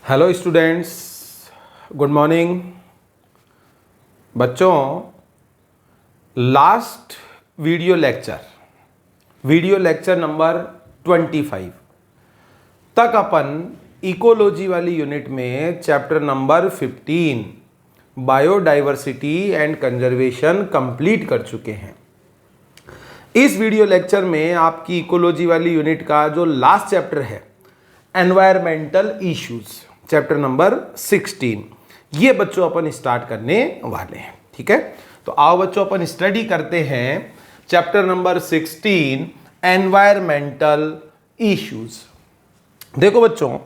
Hello students, good morning. बच्चों, last video lecture number 25 तक अपन ecology वाली यूनिट में chapter number 15 biodiversity and conservation complete कर चुके हैं। इस वीडियो लेक्चर में आपकी इकोलॉजी वाली यूनिट का जो लास्ट चैप्टर है, एनवायरमेंटल इश्यूज, चैप्टर नंबर 16, ये बच्चों अपन स्टार्ट करने वाले हैं। ठीक है, तो आओ बच्चों अपन स्टडी करते हैं चैप्टर नंबर 16 एनवायरमेंटल इश्यूज। देखो बच्चों,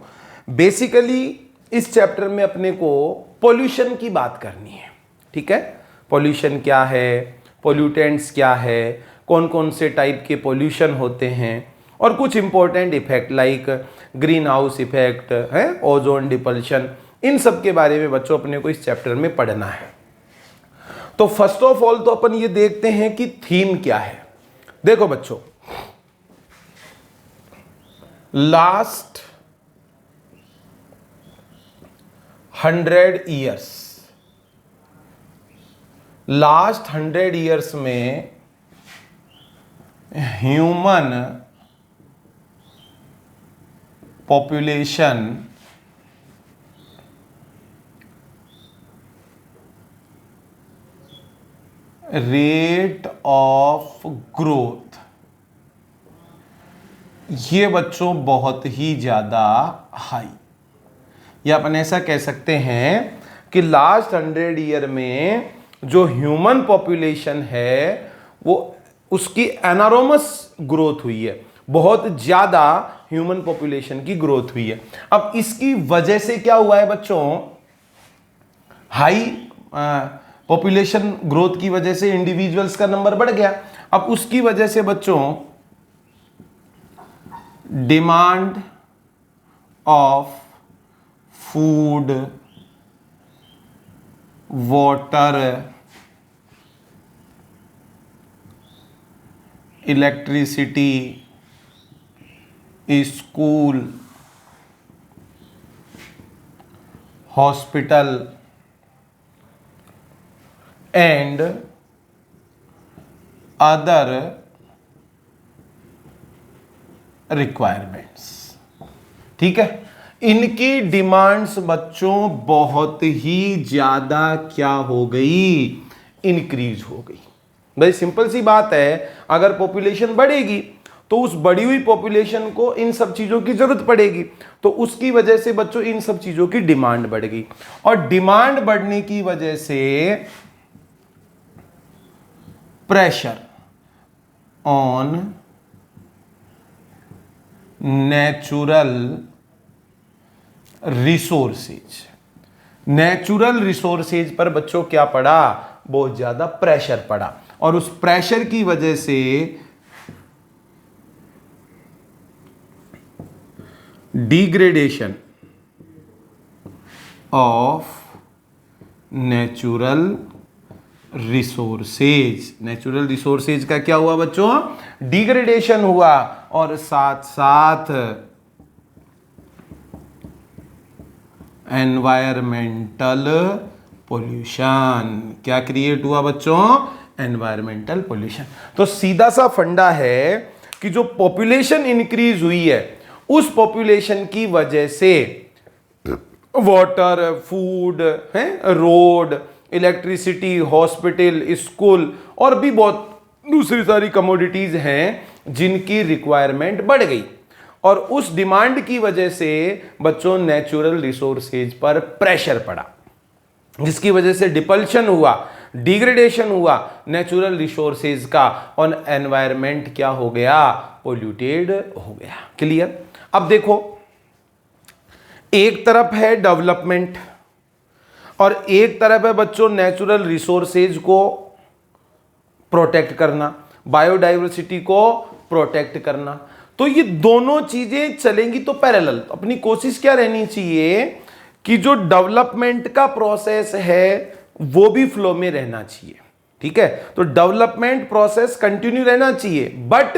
बेसिकली इस चैप्टर में अपने को पोल्यूशन की बात करनी है। ठीक है, पोल्यूशन क्या है, पोल्यूटेंट्स क्या है, कौन कौन से टाइप के पोल्यूशन होते हैं, और कुछ important effect like green house effect है, ओजोन डिपल्शन, इन सब के बारे में बच्चों अपने को इस चैप्टर में पढ़ना है। तो फर्स्ट ऑफ ऑल तो अपन ये देखते हैं कि थीम क्या है। देखो बच्चों, लास्ट 100 ईयर्स में human population rate of growth, ये बच्चों बहुत ही ज्यादा हाई, या अपन ऐसा कह सकते हैं कि लास्ट 100 ईयर में जो ह्यूमन पॉपुलेशन है वो उसकी एनॉर्मस ग्रोथ हुई है, बहुत ज्यादा ह्यूमन पॉपुलेशन की ग्रोथ हुई है। अब इसकी वजह से क्या हुआ है बच्चों, हाई पॉपुलेशन ग्रोथ की वजह से इंडिविजुअल्स का नंबर बढ़ गया। अब उसकी वजह से बच्चों demand of food, water, electricity, school, hospital and other requirements. ठीक है, इनकी डिमांड्स बच्चों बहुत ही ज्यादा क्या हो गई, इंक्रीज हो गई। भाई सिंपल सी बात है, अगर पॉपुलेशन बढ़ेगी तो उस बढ़ी हुई पॉपुलेशन को इन सब चीजों की जरूरत पड़ेगी, तो उसकी वजह से बच्चों इन सब चीजों की डिमांड बढ़ गई, और डिमांड बढ़ने की वजह से प्रेशर ऑन नेचुरल रिसोर्सेज पर बच्चों क्या पड़ा, बहुत ज्यादा प्रेशर पड़ा, और उस प्रेशर की वजह से डिग्रेडेशन ऑफ नेचुरल रिसोर्सेज का क्या हुआ बच्चों, डिग्रेडेशन हुआ, और साथ साथ एनवायरमेंटल पोल्यूशन क्या क्रिएट हुआ बच्चों, एनवायरमेंटल पोल्यूशन। तो सीधा सा फंडा है कि जो पॉपुलेशन इंक्रीज हुई है उस पॉपुलेशन की वजह से वाटर, फूड है, रोड, इलेक्ट्रिसिटी, हॉस्पिटल, स्कूल और भी बहुत दूसरी सारी कमोडिटीज हैं जिनकी रिक्वायरमेंट बढ़ गई, और उस डिमांड की वजह से बच्चों नेचुरल रिसोर्सेज पर प्रेशर पड़ा, जिसकी वजह से डिपल्शन हुआ, डिग्रेडेशन हुआ नेचुरल रिसोर्सेज का, और एनवायरमेंट क्या हो गया, पोल्यूटेड हो गया। क्लियर। अब देखो, एक तरफ है डेवलपमेंट और एक तरफ है बच्चों नेचुरल रिसोर्सेज को प्रोटेक्ट करना, बायोडाइवर्सिटी को प्रोटेक्ट करना। तो ये दोनों चीजें चलेंगी तो पैरेलल। अपनी कोशिश क्या रहनी चाहिए कि जो डेवलपमेंट का प्रोसेस है वो भी फ्लो में रहना चाहिए। ठीक है, तो डेवलपमेंट प्रोसेस कंटिन्यू रहना चाहिए, बट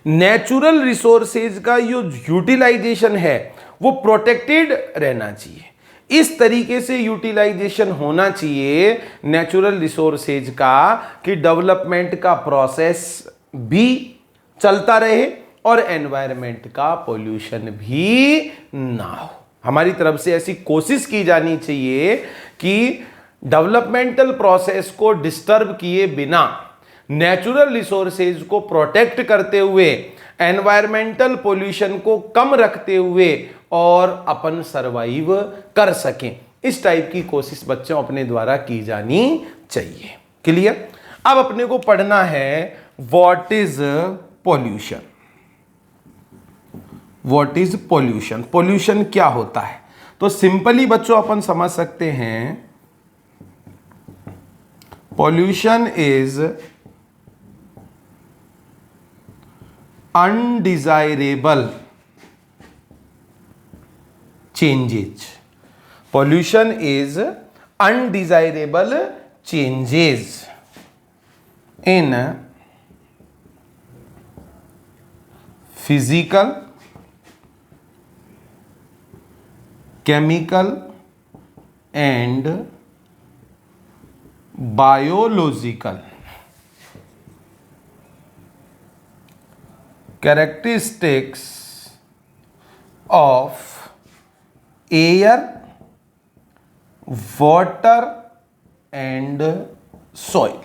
नेचुरल रिसोर्सेज का जो यूटिलाइजेशन है वो प्रोटेक्टेड रहना चाहिए। इस तरीके से यूटिलाइजेशन होना चाहिए नेचुरल रिसोर्सेज का कि डेवलपमेंट का प्रोसेस भी चलता रहे और एनवायरनमेंट का पोल्यूशन भी ना हो। हमारी तरफ से ऐसी कोशिश की जानी चाहिए कि डेवलपमेंटल प्रोसेस को डिस्टर्ब किए बिना नेचुरल रिसोर्सेज को प्रोटेक्ट करते हुए एनवायरमेंटल पोल्यूशन को कम रखते हुए और अपन सरवाइव कर सकें, इस टाइप की कोशिश बच्चों अपने द्वारा की जानी चाहिए। क्लियर? अब अपने को पढ़ना है what is pollution. What is pollution? Pollution क्या होता है? तो सिंपली बच्चों अपन समझ सकते हैं, pollution is undesirable changes. Pollution is undesirable changes in physical, chemical and biological characteristics of air, water and soil.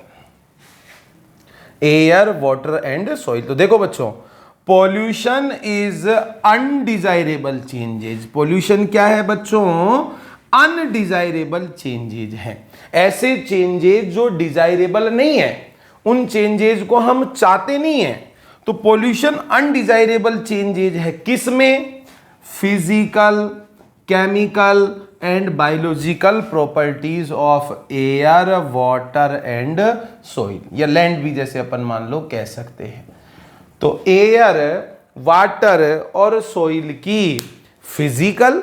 Air, water and soil. तो देखो बच्चों, pollution is undesirable changes. Pollution क्या है बच्चों? अनडिजायरेबल चेंजेज हैं, ऐसे चेंजेज जो desirable नहीं है, उन चेंजेज को हम चाहते नहीं है। तो पॉल्यूशन अनडिजायरेबल चेंजेज है किस में? Physical, chemical and biological properties of air, water and soil, या लैंड भी जैसे अपन मान लो कह सकते हैं। तो एयर, वाटर और सॉइल की फिजिकल,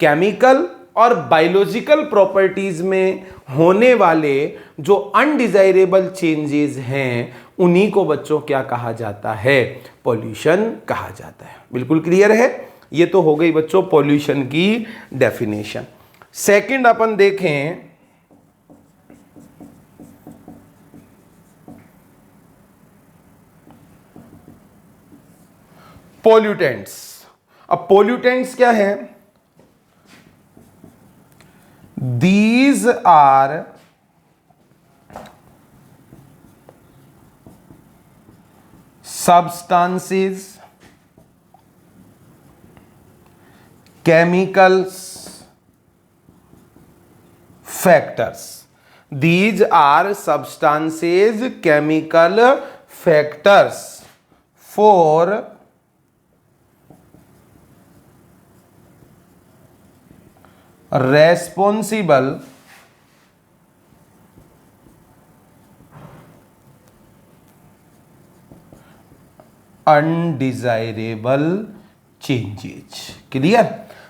केमिकल और बायोलॉजिकल प्रॉपर्टीज में होने वाले जो अनडिजायरेबल चेंजेस हैं, उन्हीं को बच्चों क्या कहा जाता है? पॉल्यूशन कहा जाता है। बिल्कुल क्लियर है? ये तो हो गई बच्चों पॉल्यूशन की डेफिनेशन। सेकंड अपन देखें, पोल्यूटेंट्स। अब पोल्यूटेंट्स क्या है? These are substances, chemicals, factors. These are substances, chemical factors for responsible undesirable changes. Clear?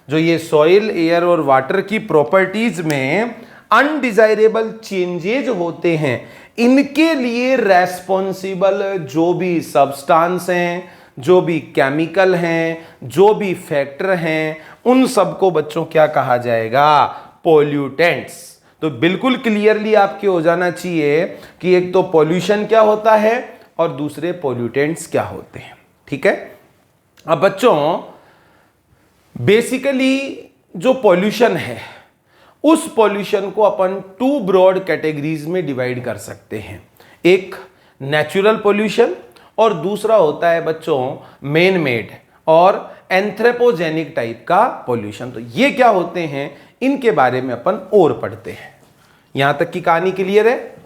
जो ये सॉइल, एयर और वाटर की प्रॉपर्टीज में अनडिजायरेबल चेंजेज होते हैं, इनके लिए रेस्पॉन्सिबल जो भी सब्सटेंस हैं, जो भी केमिकल हैं, जो भी फैक्टर हैं, उन सबको बच्चों क्या कहा जाएगा? पोल्यूटेंट्स। तो बिल्कुल क्लियरली आपके हो जाना चाहिए कि एक तो पोल्यूशन क्या होता है और दूसरे पोल्यूटेंट्स क्या होते हैं। ठीक है? अब बच्चों बेसिकली जो पोल्यूशन है, उस पोल्यूशन को अपन टू ब्रॉड कैटेगरीज में डिवाइड कर सकते हैं। एक नेचुरल पोल्यूशन और दूसरा होता है बच्चों मैन मेड और एंथ्रोपोजेनिक टाइप का पोल्यूशन। तो ये क्या होते हैं, इनके बारे में अपन और पढ़ते हैं। यहां तक की कहानी क्लियर है?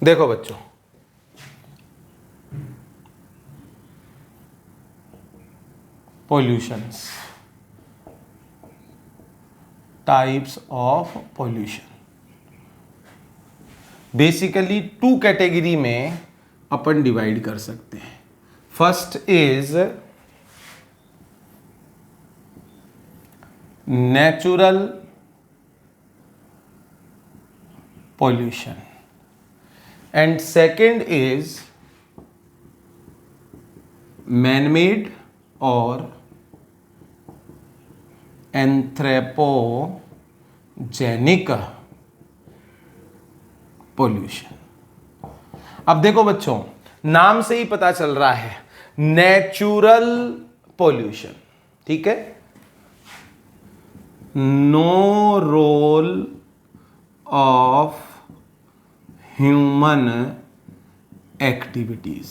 देखो बच्चों, pollutions, types of pollution, basically two category में अपन डिवाइड कर सकते हैं। First is natural pollution and second is man-made or anthropogenic pollution। अब देखो बच्चों, नाम से ही पता चल रहा है नेचुरल पोल्यूशन, ठीक है, no role of human activities.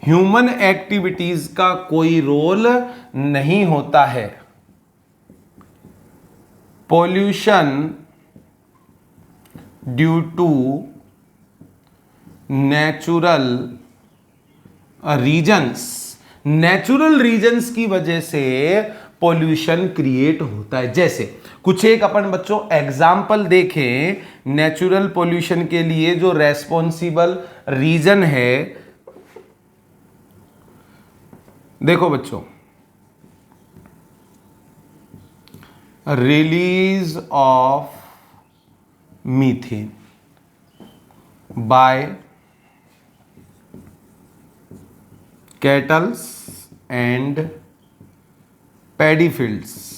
Human activities का कोई रोल नहीं होता है। Pollution due to natural reasons, natural reasons की वजह से पोल्यूशन क्रिएट होता है। जैसे कुछ एक अपन बच्चों एग्जाम्पल देखें नेचुरल पोल्यूशन के लिए जो रेस्पॉन्सिबल रीजन है। देखो बच्चों, release of methane by cattles and paddy fields.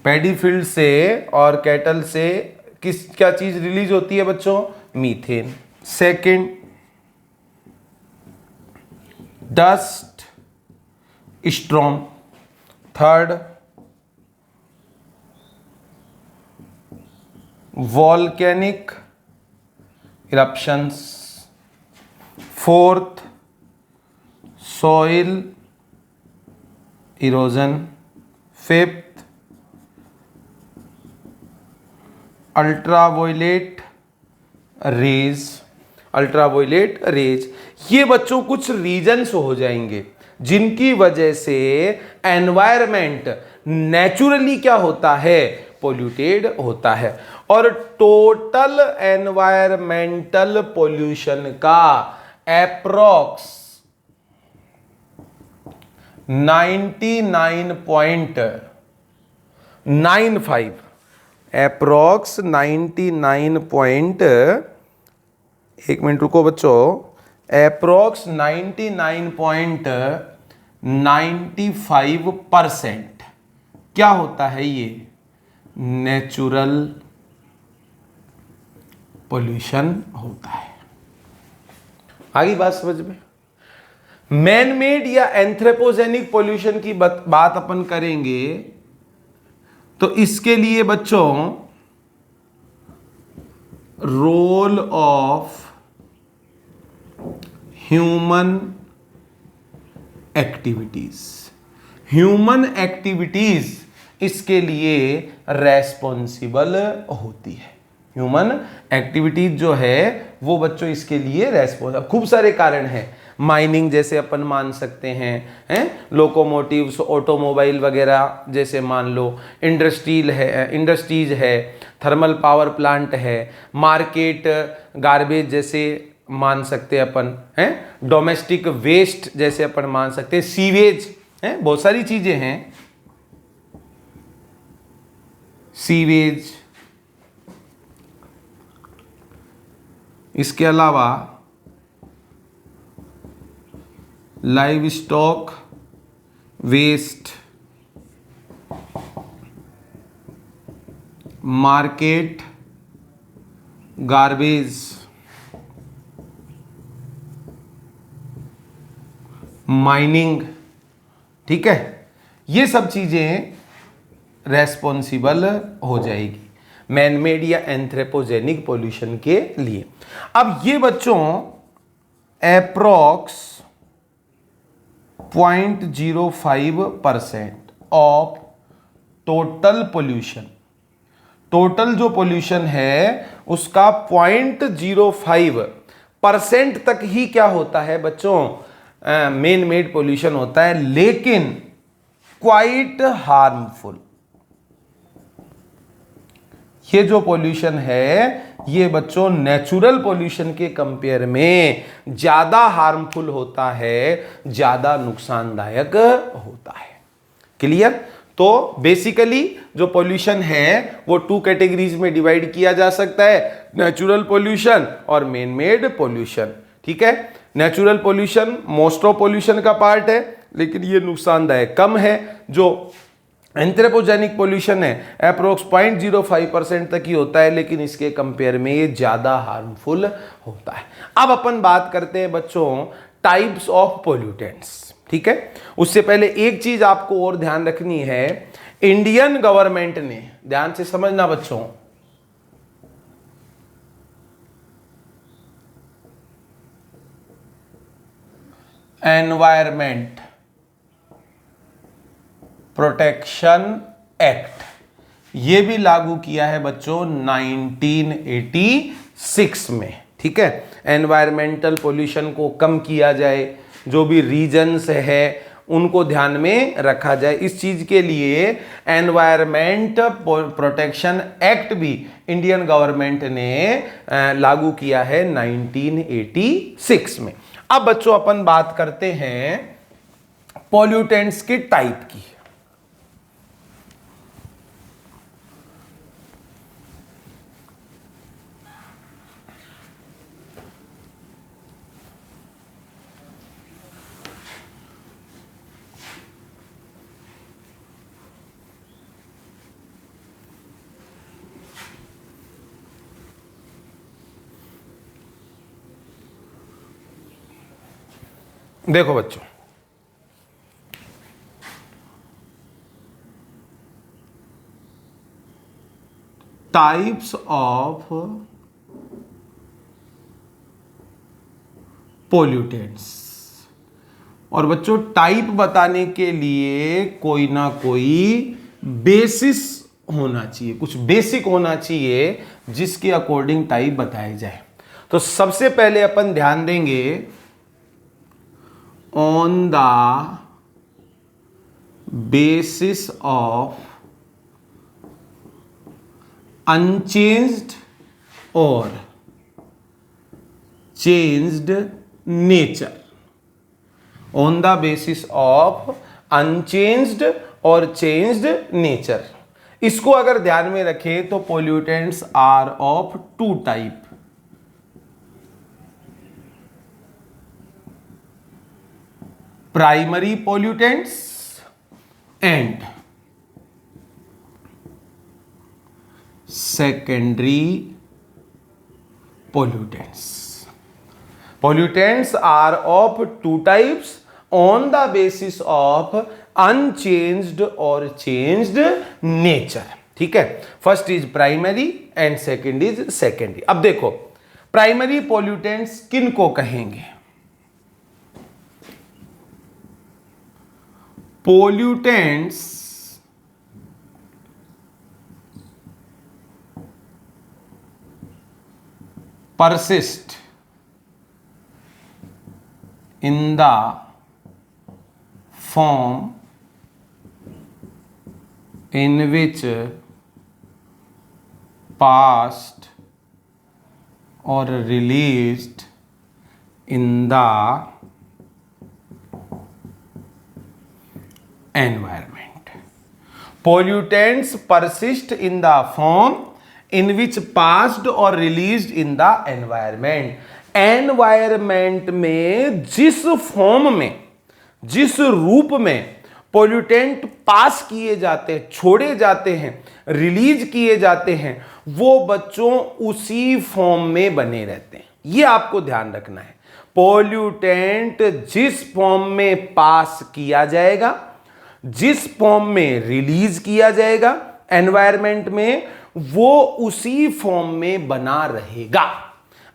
Paddy field से और कैटल से क्या चीज रिलीज होती है बच्चों? Methane. Second, dust storm. Third, volcanic eruptions. Fourth, soil erosion. Fifth, ultraviolet rays. Ultraviolet rays, ये बच्चों कुछ रीजन्स हो जाएंगे जिनकी वजह से एनवायरमेंट नेचुरली क्या होता है? पोल्यूटेड होता है। और टोटल एनवायरमेंटल पोल्यूशन का अप्रॉक्स 99.95 अप्रॉक्स 99 एक मिनट रुको बच्चों, अप्रॉक्स 99.95% क्या होता है? ये नेचुरल पोल्यूशन होता है। आगे बात समझ में? मैन मेड या एंथ्रोपोजेनिक पोल्यूशन की बात अपन करेंगे तो इसके लिए बच्चों role of human activities, human activities इसके लिए रेस्पॉन्सिबल होती है। ह्यूमन एक्टिविटीज जो है वो बच्चों इसके लिए रेस्पॉन्सिबल। खूब सारे कारण हैं, माइनिंग जैसे अपन मान सकते हैं, लोकोमोटिव्स, ऑटोमोबाइल वगैरह जैसे मान लो, इंडस्ट्रीज है, थर्मल पावर प्लांट है, मार्केट गार्बेज जैसे मान सकते हैं अपन, डोमेस्टिक वेस्ट जैसे अपन मान सकते हैं, सीवेज है, बहुत सारी चीजें हैं, सीवेज। इसके अलावा livestock waste, market garbage, mining, ठीक है, ये सब चीजें रेस्पॉन्सिबल हो जाएगी मैनमेड या एंथ्रोपोजेनिक पोल्यूशन के लिए। अब ये बच्चों approx 0.05% of total pollution, total जो पोल्यूशन है उसका 0.05% तक ही क्या होता है बच्चों? मेन मेड पोल्यूशन होता है, लेकिन क्वाइट हार्मफुल। ये जो पोल्यूशन है ये बच्चों नेचुरल पोल्यूशन के कंपेयर में ज्यादा हार्मफुल होता है, ज्यादा नुकसानदायक होता है। क्लियर? तो बेसिकली जो पोल्यूशन है वो 2 कैटेगरीज में डिवाइड किया जा सकता है, नेचुरल पोल्यूशन और मैन मेड पोल्यूशन। ठीक है, natural pollution most of pollution का पार्ट है, लेकिन ये नुकसानदायक कम है। जो एंथ्रोपोजेनिक पोल्यूशन है अप्रोक्स 0.05% तक ही होता है, लेकिन इसके कंपेयर में ये ज्यादा हार्मफुल होता है। अब अपन बात करते हैं बच्चों टाइप्स ऑफ पोल्यूटेंट्स। ठीक है, उससे पहले एक चीज आपको और ध्यान रखनी है, इंडियन गवर्नमेंट ने, ध्यान से समझना बच्चों, एनवायरमेंट प्रोटेक्शन एक्ट ये भी लागू किया है बच्चों 1986 में। ठीक है, एनवायरमेंटल पोल्यूशन को कम किया जाए, जो भी रीजन्स है उनको ध्यान में रखा जाए। इस चीज के लिए एनवायरमेंट प्रोटेक्शन एक्ट भी इंडियन गवर्नमेंट ने लागू किया है 1986 में। अब बच्चों अपन बात करते हैं पॉल्यूटेंट्स के टाइप की। देखो बच्चों, टाइप्स ऑफ पोल्यूटेंट्स, और बच्चों टाइप बताने के लिए कोई ना कोई बेसिस होना चाहिए, कुछ बेसिक होना चाहिए जिसके अकॉर्डिंग टाइप बताए जाए। तो सबसे पहले अपन ध्यान देंगे on the basis of unchanged or changed nature, on the basis of unchanged or changed nature। इसको अगर ध्यान में रखें तो pollutants are of 2 type, primary pollutants and secondary pollutants. Pollutants are of 2 types on the basis of unchanged और changed nature. ठीक है, first is primary and second is secondary. अब देखो प्राइमरी पोल्यूटेंट्स किन को कहेंगे? pollutants persist in the form in which passed or released in the environment. Pollutants persist in the form in which passed or released in the environment. Environment में जिस form में, जिस रूप में पोल्यूटेंट पास किए जाते हैं, छोड़े जाते हैं, रिलीज किए जाते हैं, वो बच्चों उसी फॉर्म में बने रहते हैं। ये आपको ध्यान रखना है। पोल्यूटेंट जिस फॉर्म में पास किया जाएगा, जिस फॉर्म में रिलीज किया जाएगा एनवायरनमेंट में, वो उसी फॉर्म में बना रहेगा।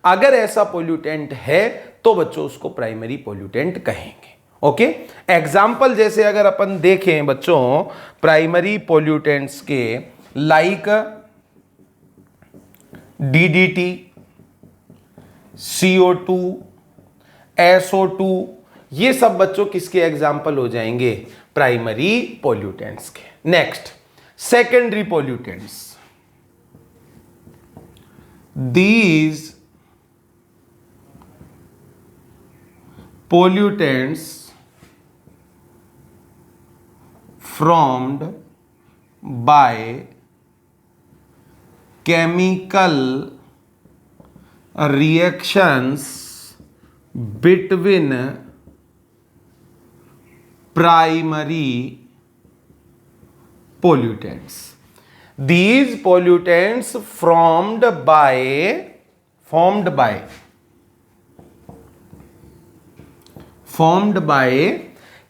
अगर ऐसा पोल्यूटेंट है तो बच्चों उसको प्राइमरी पोल्यूटेंट कहेंगे। ओके, एग्जाम्पल जैसे अगर अपन देखें बच्चों प्राइमरी पोल्यूटेंट्स के, लाइक DDT, CO2, SO2, ये सब बच्चों किसके एग्जाम्पल हो जाएंगे? प्राइमरी पोल्यूटेंट्स के। Next secondary pollutants, these pollutants formed by chemical reactions between primary pollutants. These pollutants formed by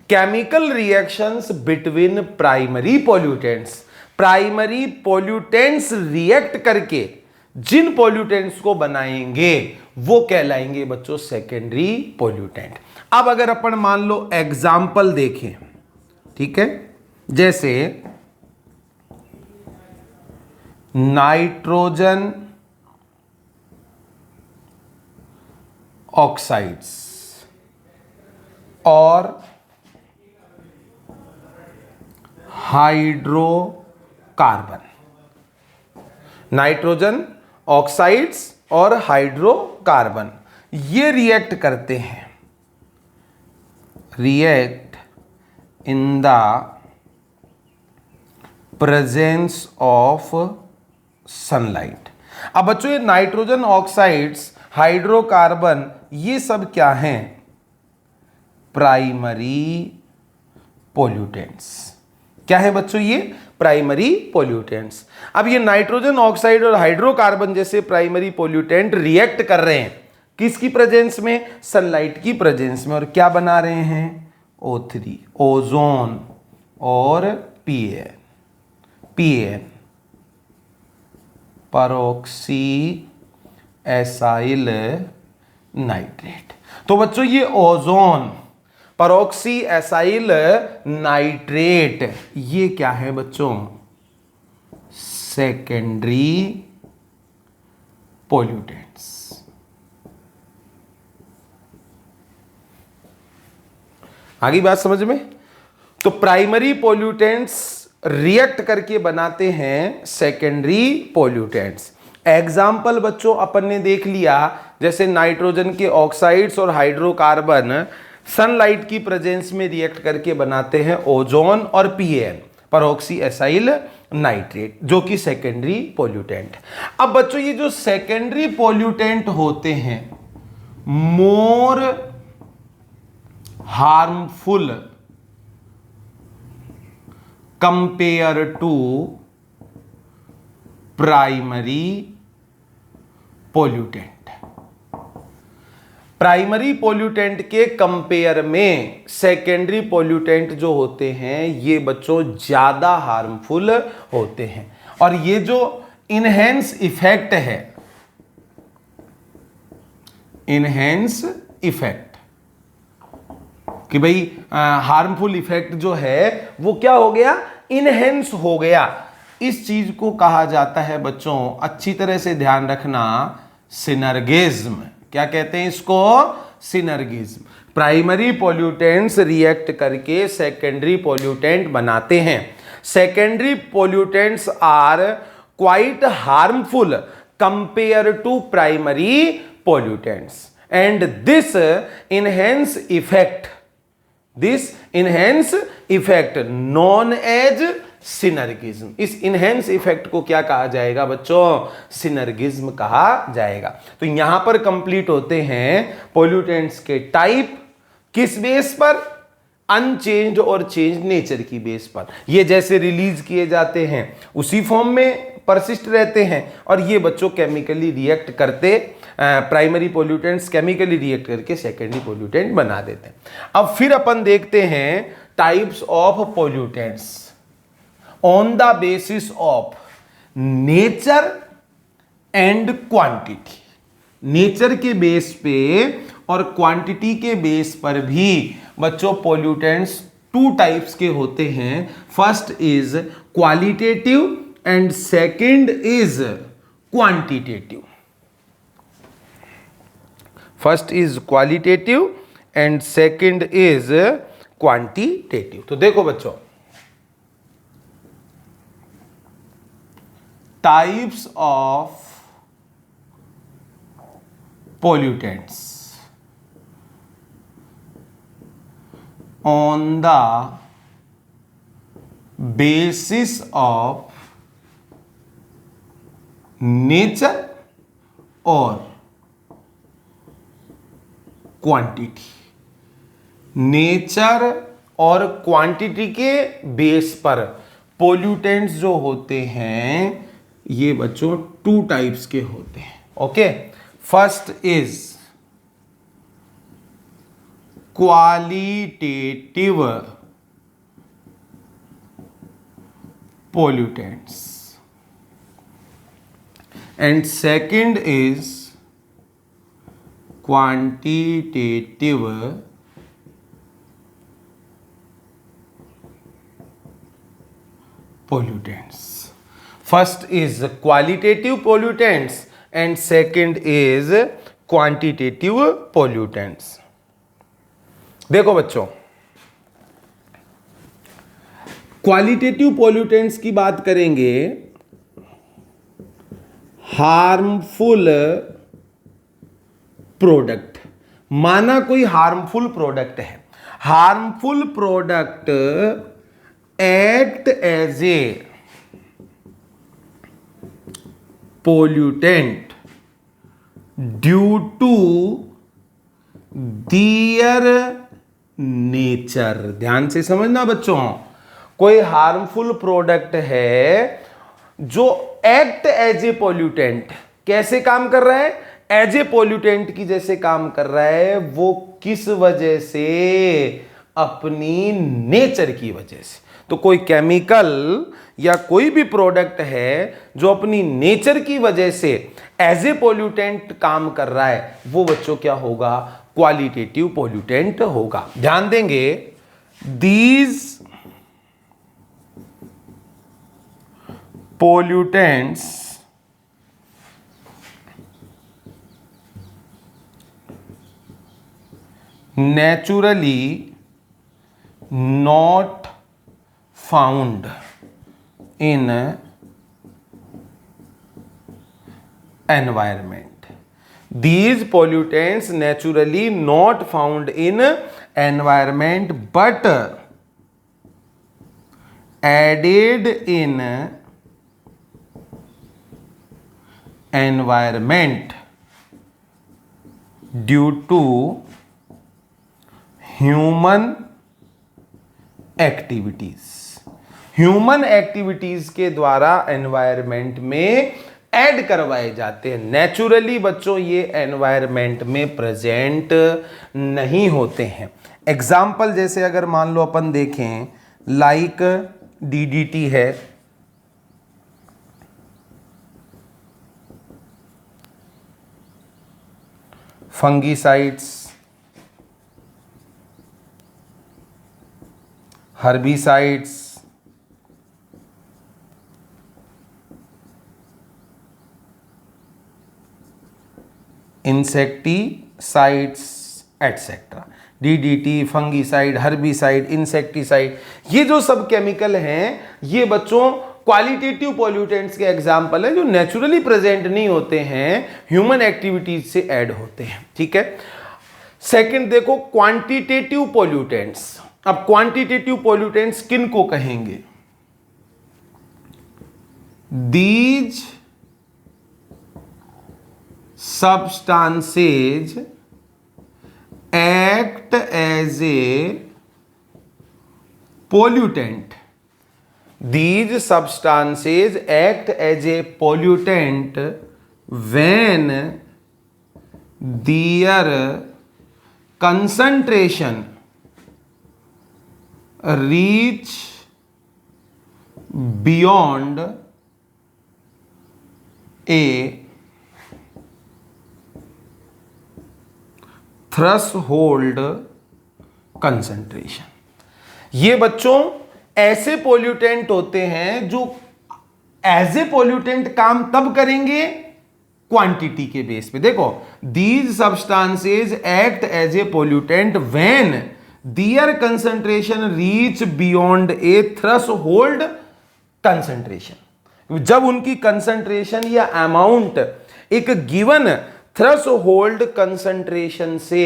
chemical reactions between primary pollutants. Primary pollutants react करके जिन pollutants को बनाएंगे वो कहलाएंगे बच्चों सेकेंडरी पोल्यूटेंट। अब अगर अपन मान लो एग्जाम्पल देखें, ठीक है, जैसे नाइट्रोजन ऑक्साइड्स और हाइड्रोकार्बन, नाइट्रोजन ऑक्साइड्स और हाइड्रोकार्बन ये रिएक्ट करते हैं, react in the presence of sunlight. अब बच्चों ये नाइट्रोजन ऑक्साइड्स, हाइड्रोकार्बन ये सब क्या हैं? Primary pollutants. क्या है बच्चों? ये प्राइमरी पोल्यूटेंट्स। अब ये नाइट्रोजन ऑक्साइड और हाइड्रोकार्बन जैसे प्राइमरी पोल्यूटेंट रिएक्ट कर रहे हैं किसकी प्रेजेंस में? सनलाइट की प्रेजेंस में। और क्या बना रहे हैं? O3, ओजोन और PN, परऑक्सी एसाइल नाइट्रेट। तो बच्चों ये ओजोन, परऑक्सी एसाइल नाइट्रेट ये क्या है बच्चों? Secondary pollutants. आगे बात समझ में? तो प्राइमरी पोल्यूटेंट्स रिएक्ट करके बनाते हैं सेकेंडरी पोल्यूटेंट्स। एग्जाम्पल बच्चों अपन ने देख लिया, जैसे नाइट्रोजन के ऑक्साइड्स और हाइड्रोकार्बन सनलाइट की प्रेजेंस में रिएक्ट करके बनाते हैं ओजोन और PN, परऑक्सी एसाइल नाइट्रेट, जो कि सेकेंडरी पोल्यूटेंट। अब बच्चों ये जो सेकेंडरी पोल्यूटेंट होते हैं more harmful compare to primary pollutant. Primary pollutant के कंपेयर में सेकेंडरी पोल्यूटेंट जो होते हैं ये बच्चों ज्यादा हार्मफुल होते हैं। और ये जो इनहेंस इफेक्ट है, इनहेंस इफेक्ट कि भाई हार्मफुल इफेक्ट जो है वो क्या हो गया? इनहेंस हो गया। इस चीज को कहा जाता है बच्चों, अच्छी तरह से ध्यान रखना, सिनर्गिज्म। क्या कहते हैं इसको? सिनर्गिज्म। प्राइमरी पोल्यूटेंट्स रिएक्ट करके सेकेंडरी पोल्यूटेंट बनाते हैं। Secondary pollutants are quite harmful compare to primary pollutants and this enhance effect known as synergism. इस इनहेंस इफेक्ट को क्या कहा जाएगा बच्चों? सिनर्गिज्म कहा जाएगा। तो यहां पर कंप्लीट होते हैं पोल्यूटेंट्स के टाइप, किस बेस पर? अनचेंज और चेंज नेचर की बेस पर। ये जैसे रिलीज किए जाते हैं उसी फॉर्म में परसिस्ट रहते हैं, और ये बच्चों केमिकली रिएक्ट करते, प्राइमरी पोल्यूटेंट्स केमिकली रिएक्ट करके सेकेंडरी पोल्यूटेंट बना देते हैं। अब फिर अपन देखते हैं types of pollutants on the basis of nature and quantity. Nature के बेस पे और क्वांटिटी के बेस पर भी बच्चों पोल्यूटेंट्स टू टाइप्स के होते हैं। First is qualitative and second is quantitative. First is qualitative and second is quantitative. तो देखो बच्चों, types of pollutants on the basis of nature और क्वांटिटी, नेचर और क्वांटिटी के बेस पर पोल्यूटेंट्स जो होते हैं ये बच्चों टू टाइप्स के होते हैं। Okay, first is qualitative pollutants and second is quantitative pollutants. First is qualitative pollutants and second is quantitative pollutants. देखो बच्चों, क्वालिटेटिव पोल्यूटेंट्स की बात करेंगे, हार्मफुल प्रोडक्ट, माना कोई हार्मफुल प्रोडक्ट है, harmful product act as a pollutant due to their nature. ध्यान से समझना बच्चों, कोई हार्मफुल प्रोडक्ट है जो एक्ट एज ए पोल्यूटेंट, कैसे काम कर रहा है, एज ए पोल्यूटेंट की जैसे काम कर रहा है। वो किस वजह से, अपनी नेचर की वजह से। तो कोई केमिकल या कोई भी प्रोडक्ट है जो अपनी नेचर की वजह से एज ए पोल्यूटेंट काम कर रहा है, वो बच्चों क्या होगा, क्वालिटेटिव पोल्यूटेंट होगा। ध्यान देंगे, these pollutants naturally not found in environment. These pollutants naturally not found in environment but added in environment due to human activities. Human activities के द्वारा एनवायरमेंट में ऐड करवाए जाते हैं। नेचुरली बच्चों ये एनवायरमेंट में प्रेजेंट नहीं होते हैं। एग्जाम्पल जैसे अगर मान लो अपन देखें, लाइक डीडीटी है, fungicides, herbicides, insecticides etcetera. DDT, fungicide, herbicide, insecticide, ये जो सब केमिकल हैं ये बच्चों क्वालिटेटिव पोल्यूटेंट्स के एग्जाम्पल है जो नेचुरली प्रेजेंट नहीं होते हैं, ह्यूमन एक्टिविटीज से ऐड होते हैं। ठीक है। सेकंड देखो, क्वांटिटेटिव पोल्यूटेंट्स। अब क्वांटिटेटिव पोल्यूटेंट्स किन को कहेंगे, these substances act as a pollutant. These substances act as a pollutant when their concentration reach beyond a threshold concentration. ये बच्चों ऐसे पोल्यूटेंट होते हैं जो एज ए पोल्यूटेंट काम तब करेंगे क्वांटिटी के बेस पे। देखो, these substances act as a pollutant when their concentration reach beyond a threshold concentration. जब उनकी कंसंट्रेशन या अमाउंट एक गिवन थ्रेशोल्ड कंसंट्रेशन से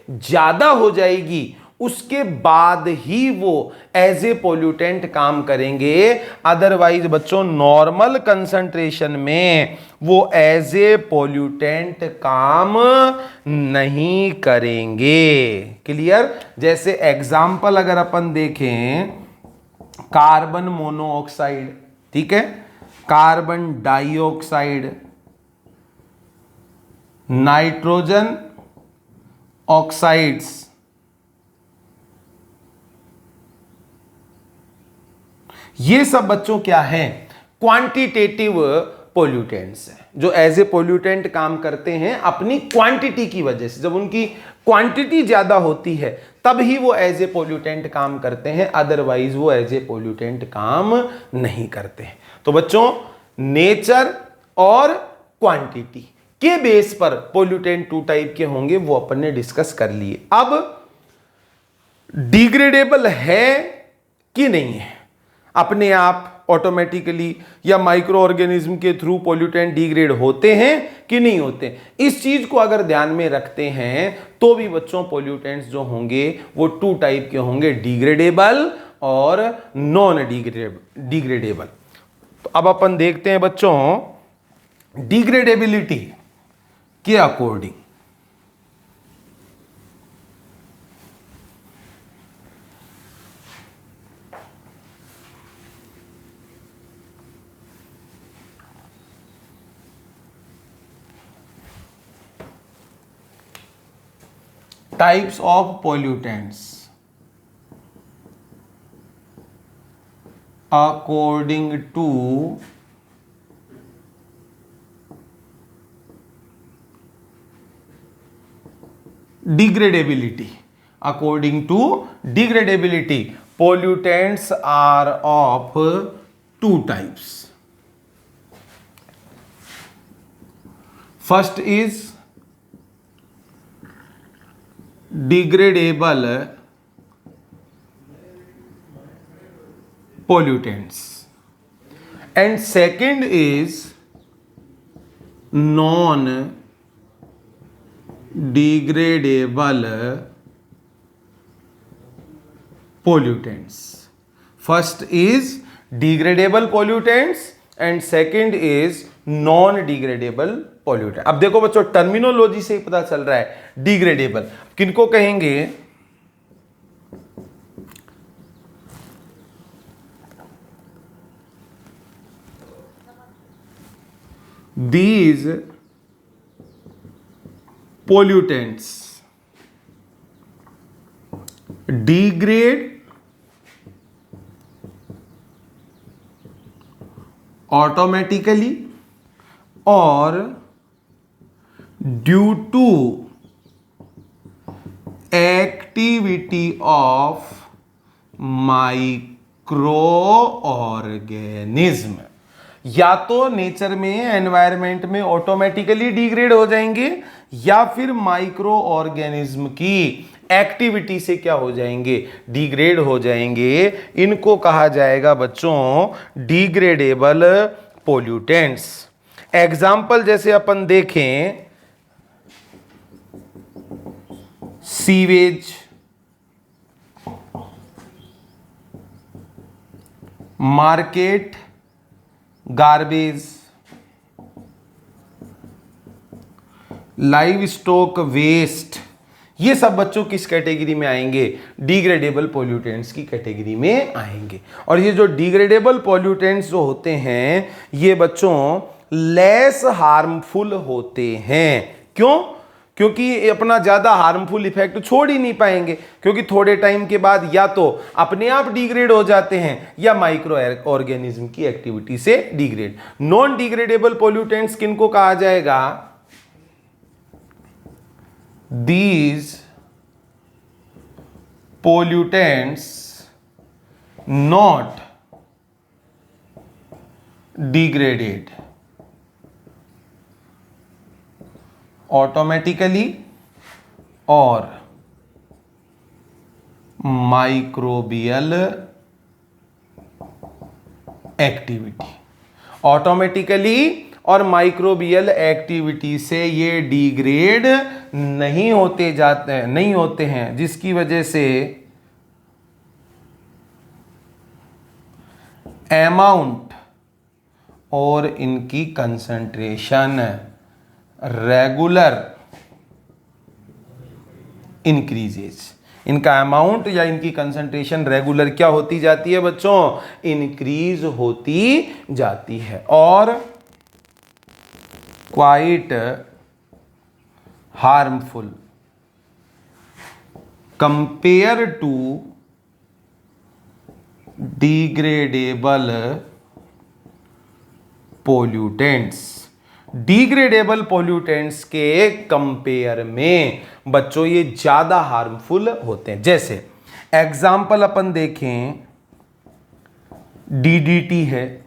ज्यादा हो जाएगी, उसके बाद ही वो एज ए पोल्यूटेंट काम करेंगे। अदरवाइज बच्चों नॉर्मल कंसंट्रेशन में वो एज ए पोल्यूटेंट काम नहीं करेंगे। क्लियर? जैसे एग्जाम्पल अगर अपन देखें, कार्बन मोनोऑक्साइड, ठीक है, कार्बन डाइऑक्साइड, नाइट्रोजन ऑक्साइड्स, ये सब बच्चों क्या है? क्वांटिटेटिव पोल्यूटेंट्स हैं, जो एज ए पोल्यूटेंट काम करते हैं अपनी क्वांटिटी की वजह से। जब उनकी क्वांटिटी ज्यादा होती है तब ही वो एज ए पोल्यूटेंट काम करते हैं, अदरवाइज वो एज ए पोल्यूटेंट काम नहीं करते हैं। तो बच्चों नेचर और क्वांटिटी के बेस पर पोल्यूटेंट 2 टाइप के होंगे, वो अपन ने डिस्कस कर लिए। अब डिग्रेडेबल है कि नहीं है, अपने आप ऑटोमेटिकली या माइक्रो ऑर्गेनिज्म के थ्रू पोल्यूटेंट डिग्रेड होते हैं कि नहीं होते, इस चीज को अगर ध्यान में रखते हैं तो भी बच्चों पोल्यूटेंट्स जो होंगे वो 2 टाइप के होंगे, डिग्रेडेबल और नॉन डिग्रेडेबल। तो अब अपन देखते हैं बच्चों डिग्रेडेबिलिटी के according. Types of pollutants according to degradability. According to degradability, pollutants are of 2 types. First is degradable pollutants and second is non degradable pollutants. First is degradable pollutants and second is non degradable pollutant. अब देखो बच्चों terminology से ही पता चल रहा है degradable किनको कहेंगे, these pollutants degrade automatically or due to activity of microorganism। या तो नेचर में एनवायरनमेंट में ऑटोमेटिकली डिग्रेड हो जाएंगे या फिर माइक्रो ऑर्गेनिज्म की एक्टिविटी से क्या हो जाएंगे, डिग्रेड हो जाएंगे। इनको कहा जाएगा बच्चों डिग्रेडेबल पोल्यूटेंट्स। एग्जाम्पल जैसे अपन देखें sewage, market garbage, livestock waste, ये सब बच्चों किस कैटेगरी में आएंगे, डिग्रेडेबल पोल्यूटेंट्स की कैटेगरी में आएंगे। और ये जो डिग्रेडेबल पोल्यूटेंट्स जो होते हैं ये बच्चों लेस हार्मफुल होते हैं। क्यों? क्योंकि ये अपना ज्यादा हार्मफुल इफेक्ट छोड़ ही नहीं पाएंगे, क्योंकि थोड़े टाइम के बाद या तो अपने आप डिग्रेड हो जाते हैं या माइक्रो ऑर्गेनिज्म की एक्टिविटी से डिग्रेड। नॉन डिग्रेडेबल पोल्यूटेंट्स किनको कहा जाएगा, these pollutants not degraded automatically or microbial activity। Automatically और माइक्रोबियल एक्टिविटी से ये डिग्रेड नहीं होते हैं, जिसकी वजह से अमाउंट और इनकी कंसंट्रेशन रेगुलर इंक्रीजेज। इनका अमाउंट या इनकी कंसंट्रेशन रेगुलर क्या होती जाती है बच्चों? इंक्रीज होती जाती है। और quite harmful compare to degradable pollutants. Degradable pollutants के कंपेयर में बच्चों ये ज्यादा हार्मफुल होते हैं। जैसे एग्जाम्पल अपन देखें, डीडीटी है,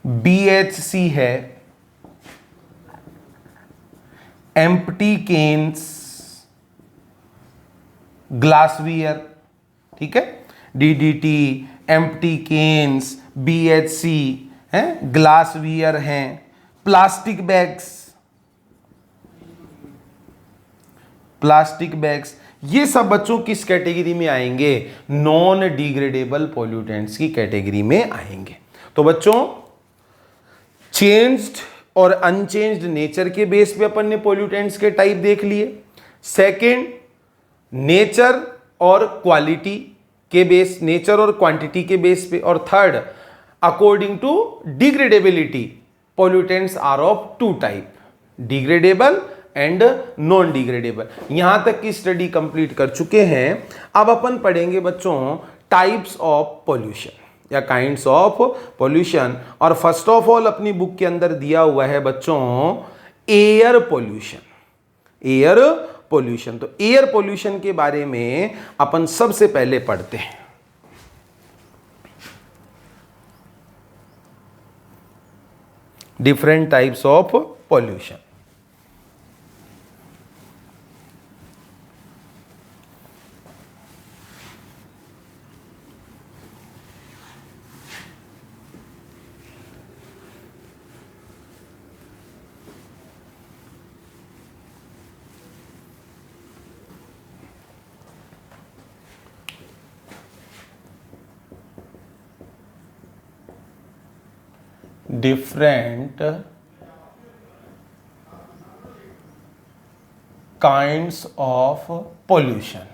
बीएचसी है, एम्प्टी केन्स, ग्लासवियर, ठीक है, डीडीटी, एम्प्टी केन्स, बीएचसी हैं, ग्लासवियर हैं, प्लास्टिक बैग्स, ये सब बच्चों किस कैटेगरी में आएंगे? नॉन डिग्रेडेबल पोल्यूटेंट्स की कैटेगरी में आएंगे। तो बच्चों चेंज्ड और अनचेंज्ड नेचर के बेस पे अपन ने पोल्यूटेंट्स के टाइप देख लिए। सेकंड, नेचर और क्वालिटी के बेस, नेचर और क्वांटिटी के बेस पे। और third, according to degradability, pollutants are of two type, degradable and non degradable. यहां तक की स्टडी कंप्लीट कर चुके हैं। अब अपन पढ़ेंगे बच्चों टाइप्स ऑफ पोल्यूशन या काइंड्स ऑफ पोल्यूशन। और फर्स्ट ऑफ ऑल अपनी बुक के अंदर दिया हुआ है बच्चों एयर पोल्यूशन। एयर पोल्यूशन, तो एयर पोल्यूशन के बारे में अपन सबसे पहले पढ़ते हैं। Different types of pollution. Different kinds of pollution.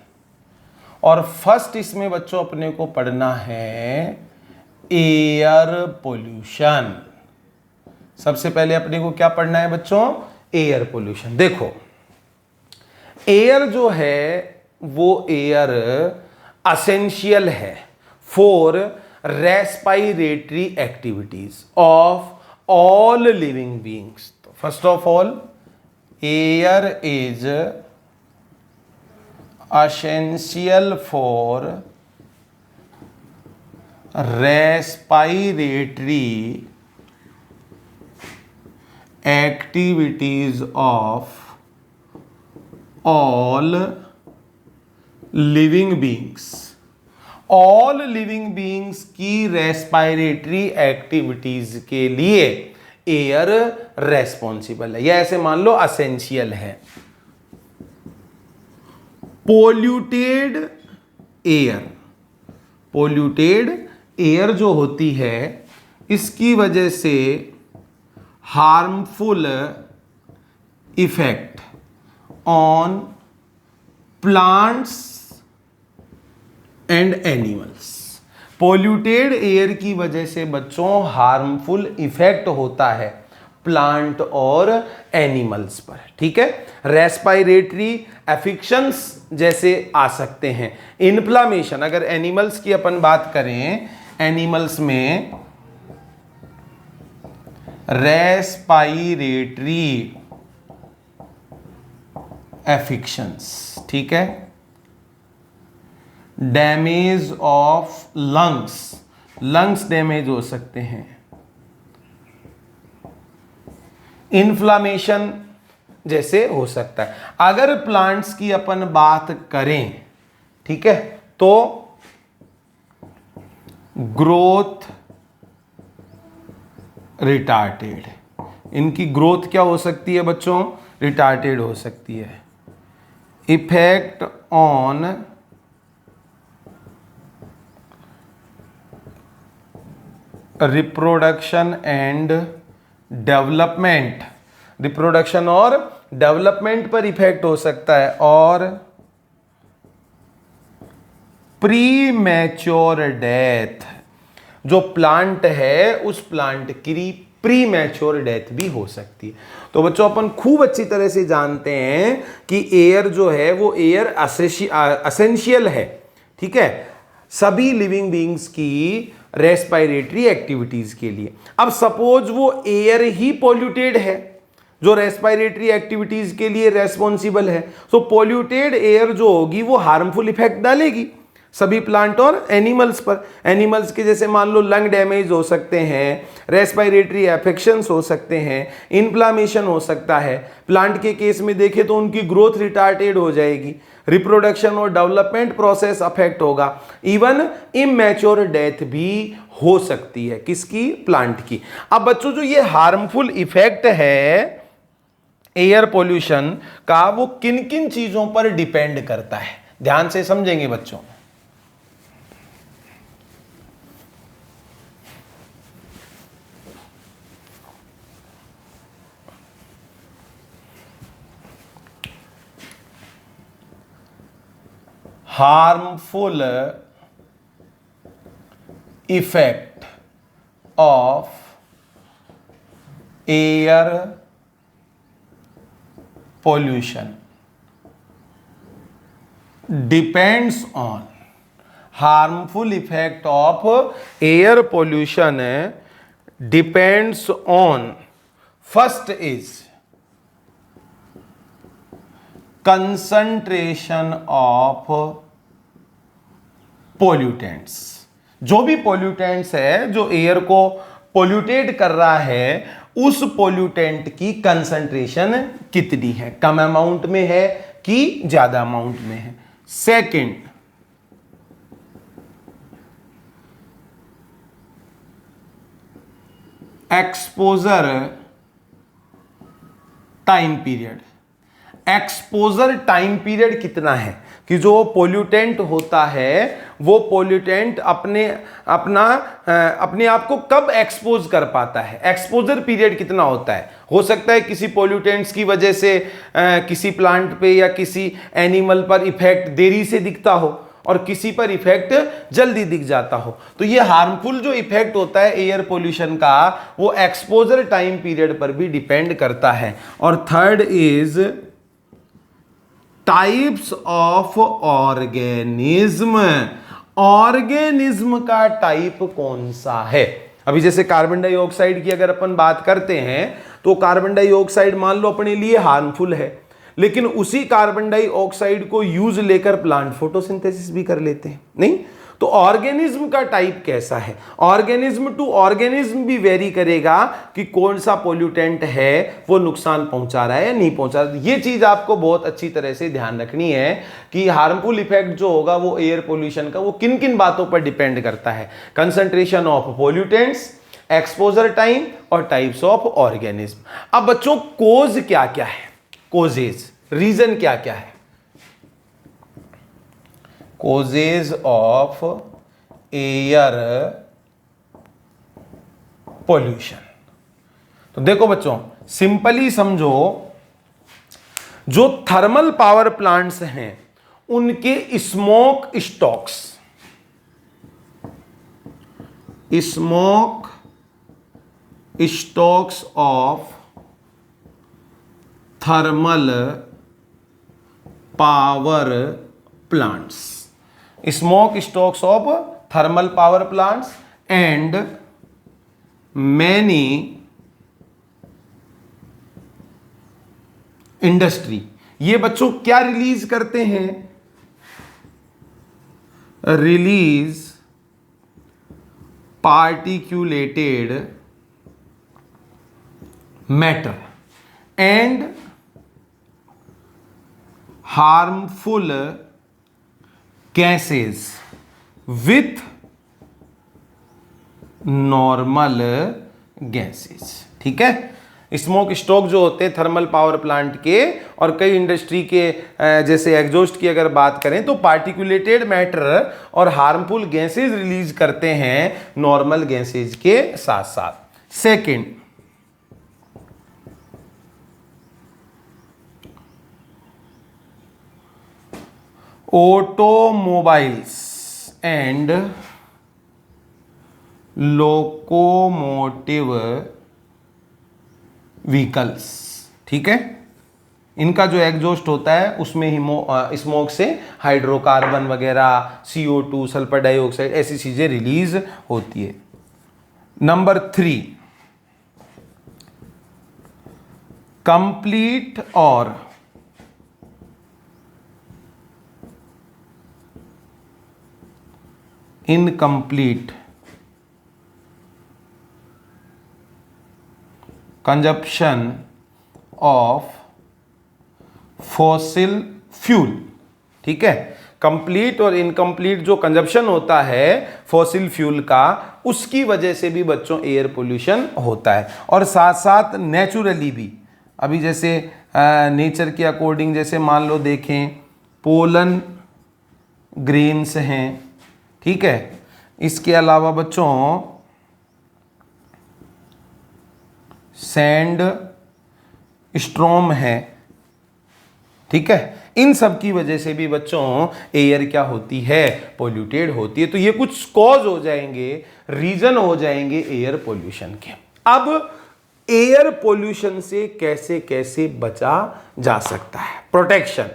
और फर्स्ट इसमें बच्चों अपने को पढ़ना है एयर पोल्यूशन। सबसे पहले अपने को क्या पढ़ना है बच्चों? Air pollution. देखो एयर जो है वो एयर असेंशियल है for respiratory activities of all living beings. तो first of all air is essential for respiratory activities of all living beings। All living beings की रेस्पायरेटरी एक्टिविटीज के लिए एयर रेस्पॉन्सिबल है, या ऐसे मान लो असेंशियल है। पोल्यूटेड एयर, पोल्यूटेड एयर जो होती है इसकी वजह से harmful effect on plants and animals. Polluted air की वजह से बच्चों हार्मफुल इफेक्ट होता है प्लांट और एनिमल्स पर, ठीक है। रेस्पायरेटरी एफिक्शंस जैसे आ सकते हैं, इन्फ्लामेशन। अगर एनिमल्स की अपन बात करें, एनिमल्स में रेस्पायरेटरी एफिक्शंस, ठीक है। Damage of lungs, lungs damage हो सकते हैं। इन्फ्लामेशन जैसे हो सकता है। अगर प्लांट्स की अपन बात करें, ठीक है, तो ग्रोथ रिटार्टेड। इनकी ग्रोथ क्या हो सकती है बच्चों? रिटार्टेड हो सकती है। Effect on reproduction and development, reproduction और डेवलपमेंट पर इफेक्ट हो सकता है। और प्री मैच्योर डेथ, जो प्लांट है उस प्लांट की प्री मैच्योर डेथ भी हो सकती है। तो बच्चों अपन खूब अच्छी तरह से जानते हैं कि एयर जो है वो एयर असेंशियल है, ठीक है, सभी लिविंग बीइंग्स की रेस्पिरेटरी एक्टिविटीज के लिए। अब सपोज वो एयर ही पॉल्यूटेड है जो रेस्पिरेटरी एक्टिविटीज के लिए रेस्पॉन्सिबल है, तो पॉल्यूटेड एयर जो होगी वो हार्मफुल इफेक्ट डालेगी सभी प्लांट और एनिमल्स पर। एनिमल्स के जैसे मान लो लंग डैमेज हो सकते हैं, रेस्पिरेटरी एफेक्शंस हो सकते हैं, इन्फ्लामेशन हो सकता है। प्लांट के केस में देखें तो उनकी ग्रोथ रिटार्टेड हो जाएगी, रिप्रोडक्शन और डेवलपमेंट प्रोसेस अफेक्ट होगा, इवन इमैच्योर डेथ भी हो सकती है। किसकी? प्लांट की। अब बच्चों जो ये हार्मफुल इफेक्ट है एयर पोल्यूशन का, वो किन किन चीजों पर डिपेंड करता है, ध्यान से समझेंगे बच्चों। harmful effect of air pollution depends on, harmful effect of air pollution depends on, first is concentration of pollutants। जो भी पोल्यूटेंट्स है जो एयर को पोल्यूटेट कर रहा है, उस पोल्यूटेंट की कंसंट्रेशन कितनी है, कम अमाउंट में है कि ज्यादा अमाउंट में है। Second, exposure time period. Exposure time period कितना है कि जो पोल्यूटेंट होता है वो पोल्यूटेंट अपने आप को कब एक्सपोज कर पाता है, एक्सपोजर पीरियड कितना होता है। हो सकता है किसी पोल्यूटेंट्स की वजह से किसी प्लांट पे या किसी एनिमल पर इफेक्ट देरी से दिखता हो और किसी पर इफेक्ट जल्दी दिख जाता हो। तो ये हार्मफुल जो इफेक्ट होता है एयर पोल्यूशन का, वो एक्सपोजर टाइम पीरियड पर भी डिपेंड करता है। और third is types of organism. Organism का टाइप कौन सा है। अभी जैसे कार्बन डाइऑक्साइड की अगर अपन बात करते हैं तो कार्बन डाइऑक्साइड मान लो अपने लिए हार्मफुल है, लेकिन उसी कार्बन डाइऑक्साइड को यूज लेकर प्लांट फोटोसिंथेसिस भी कर लेते हैं, नहीं? तो ऑर्गेनिज्म का टाइप कैसा है, ऑर्गेनिज्म टू ऑर्गेनिज्म भी वेरी करेगा कि कौन सा पोल्यूटेंट है वो नुकसान पहुंचा रहा है या नहीं पहुंचा रहा। ये चीज आपको बहुत अच्छी तरह से ध्यान रखनी है कि हार्मफुल इफेक्ट जो होगा वो एयर पोल्यूशन का, वो किन किन बातों पर डिपेंड करता है। Concentration of pollutants, exposure time और टाइप्स ऑफ ऑर्गेनिज्म। अब बच्चों कोज क्या क्या है, कोजेज, रीजन क्या क्या है। कोजेज ऑफ एयर पोल्यूशन, तो देखो बच्चों सिंपली समझो, जो थर्मल पावर प्लांट्स हैं उनके smoke stacks, smoke stacks of thermal power plants, smoke stacks of thermal power plants and many industry, ये बच्चों क्या रिलीज करते हैं, release particulated matter and harmful gases with normal gases. ठीक है, स्मोक स्टोक जो होते हैं थर्मल पावर प्लांट के और कई इंडस्ट्री के जैसे एग्जॉस्ट की अगर बात करें तो पार्टिकुलेटेड मैटर और हार्मफुल गैसेज रिलीज करते हैं नॉर्मल गैसेज के साथ साथ। Second, automobiles and locomotive vehicles. ठीक है, इनका जो एग्जॉस्ट होता है उसमें स्मोक से हाइड्रोकार्बन वगैरह, CO2, सल्फर डाइऑक्साइड, ऐसी चीजें रिलीज होती है। नंबर 3, कंप्लीट और incomplete consumption of fossil fuel. ठीक है, कंप्लीट और इनकम्प्लीट जो कंजप्शन होता है फॉसिल फ्यूल का, उसकी वजह से भी बच्चों एयर पोल्यूशन होता है। और साथ साथ नेचुरली भी, अभी जैसे नेचर के अकॉर्डिंग जैसे मान लो देखें पोलन ग्रेन्स हैं। ठीक है, इसके अलावा बच्चों सैंड स्ट्रॉम है। ठीक है, इन सब की वजह से भी बच्चों एयर क्या होती है, पोल्यूटेड होती है। तो ये कुछ कॉज हो जाएंगे, रीजन हो जाएंगे एयर पोल्यूशन के। अब एयर पोल्यूशन से कैसे कैसे बचा जा सकता है, protection,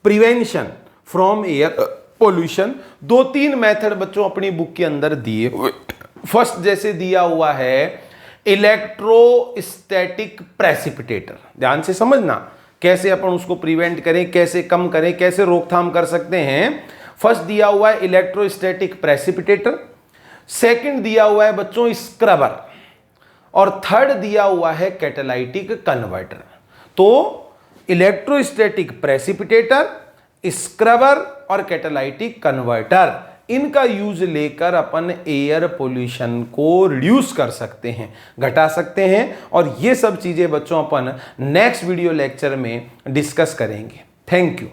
prevention from air pollution. 2-3 method बच्चों अपनी बुक के अंदर दिए। फर्स्ट जैसे दिया हुआ है इलेक्ट्रोस्टैटिक प्रेसिपिटेटर, ध्यान से समझना कैसे अपन उसको प्रिवेंट करें, कैसे कम करें, कैसे रोकथाम कर सकते हैं। फर्स्ट दिया हुआ है इलेक्ट्रोस्टैटिक प्रेसिपिटेटर, सेकंड दिया हुआ है बच्चों स्क्रबर, और थर्ड दिया हुआ है कैटालाइटिक कन्वर्टर। तो इलेक्ट्रोस्टैटिक प्रेसिपिटेटर, स्क्रबर और कैटालाइटिक कन्वर्टर, इनका यूज लेकर अपन एयर पोल्यूशन को रिड्यूस कर सकते हैं, घटा सकते हैं। और ये सब चीजें बच्चों अपन नेक्स्ट वीडियो लेक्चर में डिस्कस करेंगे। Thank you.